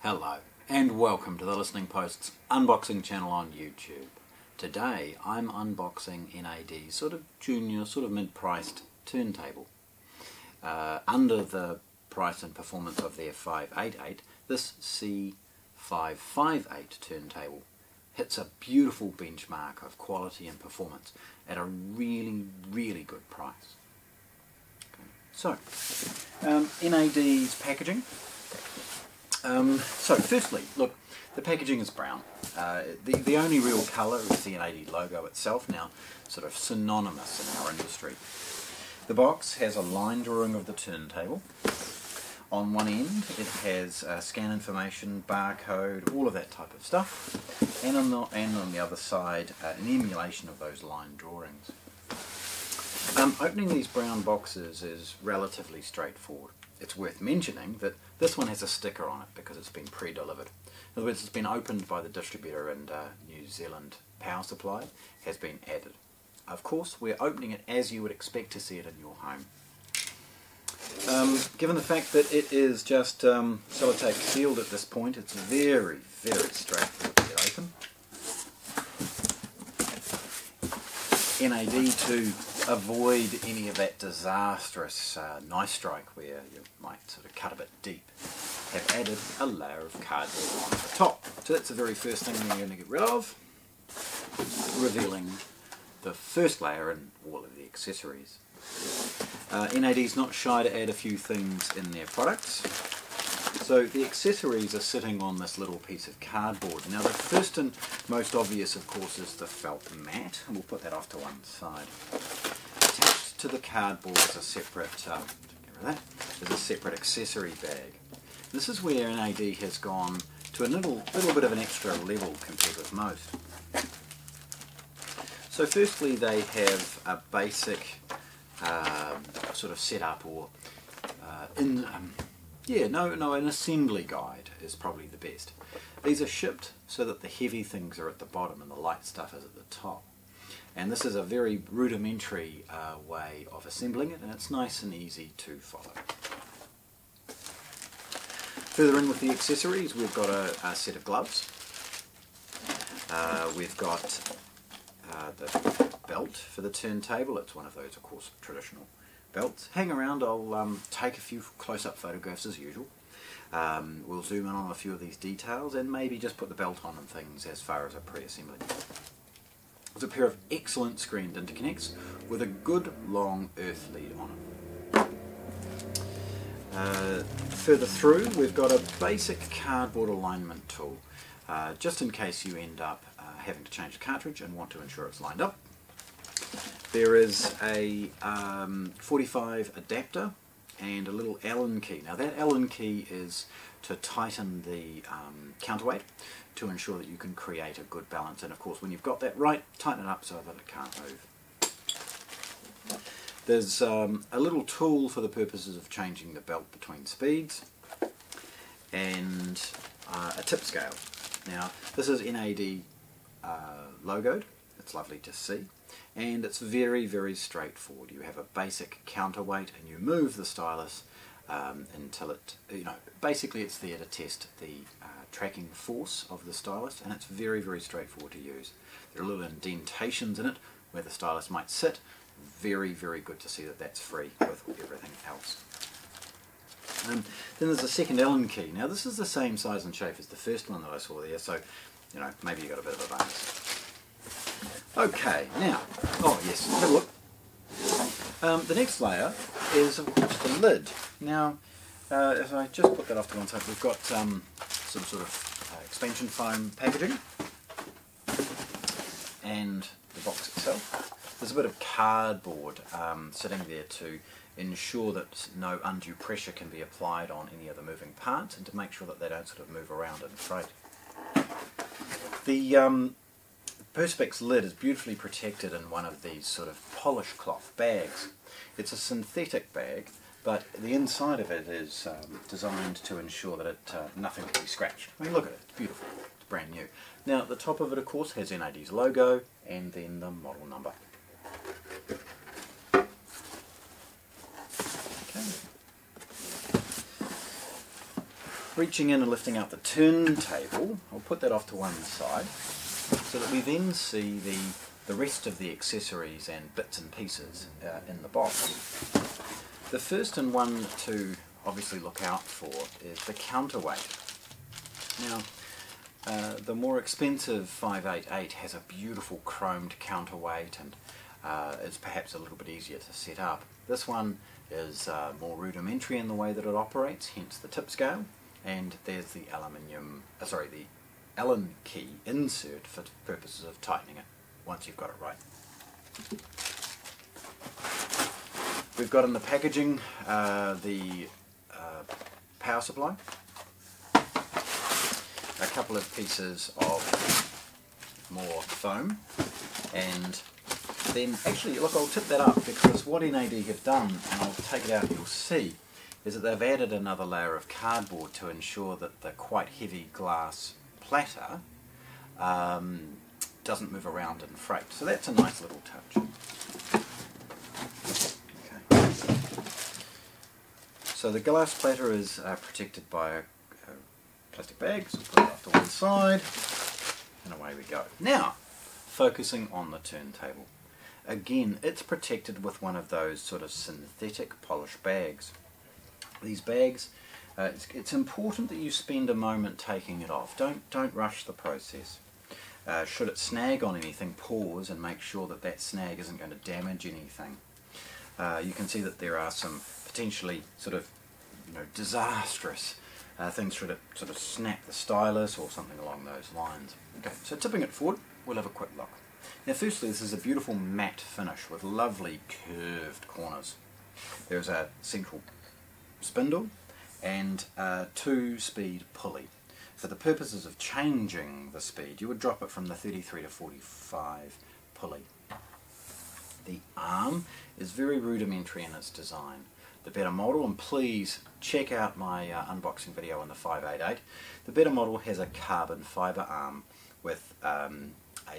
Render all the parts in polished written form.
Hello and welcome to the Listening Post's unboxing channel on YouTube. Today I'm unboxing NAD's sort of junior, sort of mid-priced turntable. Under the price and performance of their 588, this C558 turntable hits a beautiful benchmark of quality and performance at a really good price. Okay. So, NAD's packaging. So firstly, look, the packaging is brown. The only real colour is the NAD logo itself, now sort of synonymous in our industry. The box has a line drawing of the turntable. On one end it has scan information, barcode, all of that type of stuff, and on the other side an emulation of those line drawings. Opening these brown boxes is relatively straightforward. It's worth mentioning that this one has a sticker on it because it's been pre-delivered. In other words, it's been opened by the distributor and New Zealand power supply has been added. Of course, we're opening it as you would expect to see it in your home. Given the fact that it is just sellotape sealed at this point, it's very straightforward to get open. NAD to avoid any of that disastrous knife strike where you might sort of cut a bit deep, have added a layer of cardboard on the top. So that's the very first thing we're going to get rid of, revealing the first layer and all of the accessories. NAD's not shy to add a few things in their products. So the accessories are sitting on this little piece of cardboard. Now the first and most obvious, of course, is the felt mat, and we'll put that off to one side. Attached to the cardboard is a separate, is a separate accessory bag. This is where NAD has gone to a little bit of an extra level compared with most. So firstly, they have a basic sort of setup, or an assembly guide is probably the best. These are shipped so that the heavy things are at the bottom and the light stuff is at the top. And this is a very rudimentary way of assembling it, and it's nice and easy to follow. Further in with the accessories, we've got a set of gloves. We've got the belt for the turntable. It's one of those, of course, traditional belts. Hang around, I'll take a few close-up photographs as usual. We'll zoom in on a few of these details and maybe just put the belt on and things as far as a pre-assembly. There's a pair of excellent screened interconnects with a good long earth lead on it. Further through, we've got a basic cardboard alignment tool, just in case you end up having to change the cartridge and want to ensure it's lined up. There is a 45 adapter and a little Allen key. Now that Allen key is to tighten the counterweight to ensure that you can create a good balance, and of course when you've got that right, tighten it up so that it can't move. There's a little tool for the purposes of changing the belt between speeds, and a tip scale. Now this is NAD logoed, it's lovely to see, and it's very straightforward. You have a basic counterweight and you move the stylus until it, basically it's there to test the tracking force of the stylus, and it's very straightforward to use. There are little indentations in it where the stylus might sit. Very good to see that that's free with everything else. Then there's a second Allen key. Now this is the same size and shape as the first one that I saw there, so maybe you got a bit of a bonus. Okay, now, oh yes, have a look. The next layer is, of course, the lid. Now, if I just put that off to one side, we've got some sort of expansion foam packaging and the box itself. There's a bit of cardboard sitting there to ensure that no undue pressure can be applied on any of the moving parts and to make sure that they don't sort of move around in freight. The Perspex lid is beautifully protected in one of these sort of polish cloth bags. It's a synthetic bag, but the inside of it is designed to ensure that nothing can be scratched. I mean, look at it, it's beautiful, it's brand new. Now, the top of it, of course, has NAD's logo and then the model number. Okay. reaching in and lifting out the turntable, I'll put that off to one side so that we then see the rest of the accessories and bits and pieces in the box. The first and one to obviously look out for is the counterweight. Now, the more expensive 588 has a beautiful chromed counterweight and it's perhaps a little bit easier to set up. This one is more rudimentary in the way that it operates, hence the tip scale, and there's the the Allen key insert for purposes of tightening it once you've got it right. We've got in the packaging the power supply, a couple of pieces of more foam, and then actually look, I'll tip that up because what NAD have done, and I'll take it out and you'll see, is that they've added another layer of cardboard to ensure that the quite heavy glass platter doesn't move around and freight. So that's a nice little touch. Okay. So the glass platter is protected by a plastic bag, so put it off to one side, and away we go. Now, focusing on the turntable. Again, it's protected with one of those sort of synthetic polish bags. These bags, it's important that you spend a moment taking it off. Don't rush the process. Should it snag on anything, pause and make sure that that snag isn't going to damage anything. You can see that there are some potentially sort of disastrous things should it sort of snap the stylus or something along those lines. Okay, so tipping it forward, we'll have a quick look. Now firstly, this is a beautiful matte finish with lovely curved corners. There's a central spindle and a 2-speed pulley. For the purposes of changing the speed, you would drop it from the 33 to 45 pulley. The arm is very rudimentary in its design. The better model, and please check out my unboxing video on the 588, the better model has a carbon fibre arm with a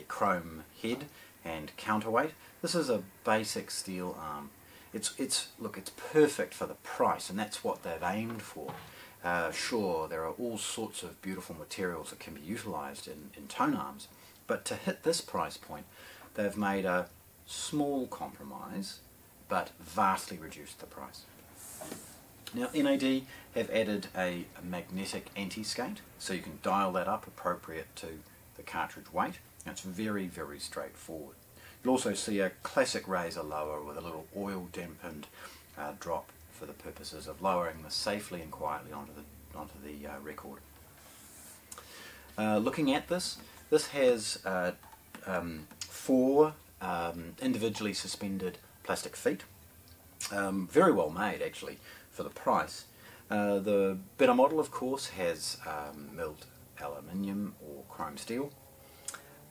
chrome head and counterweight. This is a basic steel arm. Look, it's perfect for the price, and that's what they've aimed for. Sure, there are all sorts of beautiful materials that can be utilised in tone arms, but to hit this price point, they've made a small compromise, but vastly reduced the price. Now, NAD have added a magnetic anti-skate, so you can dial that up appropriate to the cartridge weight. Now, it's very, very straightforward. You'll also see a classic razor lower with a little oil dampened drop for the purposes of lowering this safely and quietly onto the record. Looking at this has 4 individually suspended plastic feet. Very well made actually for the price. The better model of course has milled aluminium or chrome steel.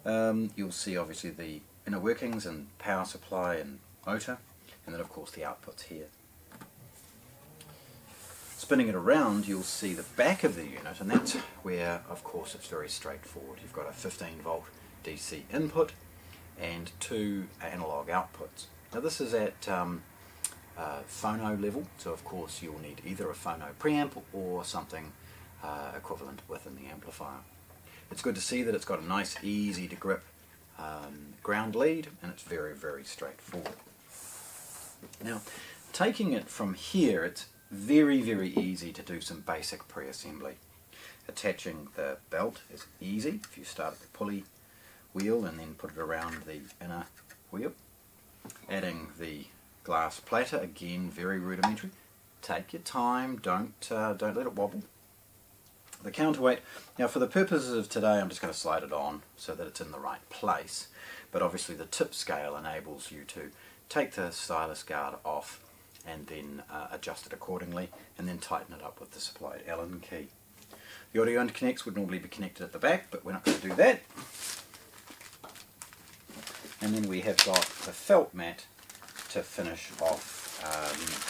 You'll see obviously the inner workings and power supply and motor, and then of course the outputs here. Spinning it around, you'll see the back of the unit, and that's where of course it's very straightforward. You've got a 15-volt DC input and 2 analog outputs. Now this is at phono level, so of course you'll need either a phono preamp or something equivalent within the amplifier. It's good to see that it's got a nice, easy to grip ground lead, and it's very, very straightforward. Now, taking it from here, it's very, very easy to do some basic pre-assembly. Attaching the belt is easy if you start at the pulley wheel and then put it around the inner wheel. Adding the glass platter, again very rudimentary. Take your time, don't let it wobble. The counterweight, now for the purposes of today I'm just going to slide it on so that it's in the right place, but obviously the tip scale enables you to take the stylus guard off and then adjust it accordingly and then tighten it up with the supplied Allen key. The audio interconnects would normally be connected at the back, but we're not going to do that. And then we have got the felt mat to finish off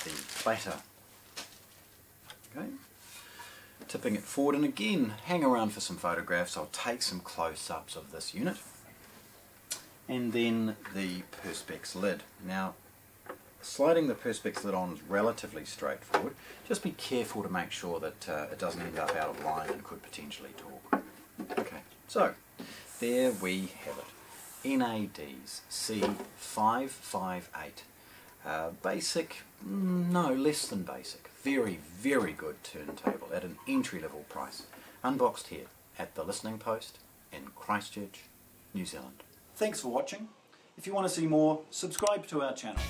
the platter. Okay. Tipping it forward, and again hang around for some photographs. I'll take some close-ups of this unit. And then the perspex lid. Now sliding the Perspex lid on is relatively straightforward. Just be careful to make sure that it doesn't end up out of line and could potentially torque. Okay, so there we have it. NAD C558. Basic, no, less than basic. Very, very good turntable at an entry-level price. Unboxed here at the Listening Post in Christchurch, New Zealand. Thanks for watching. If you want to see more, subscribe to our channel.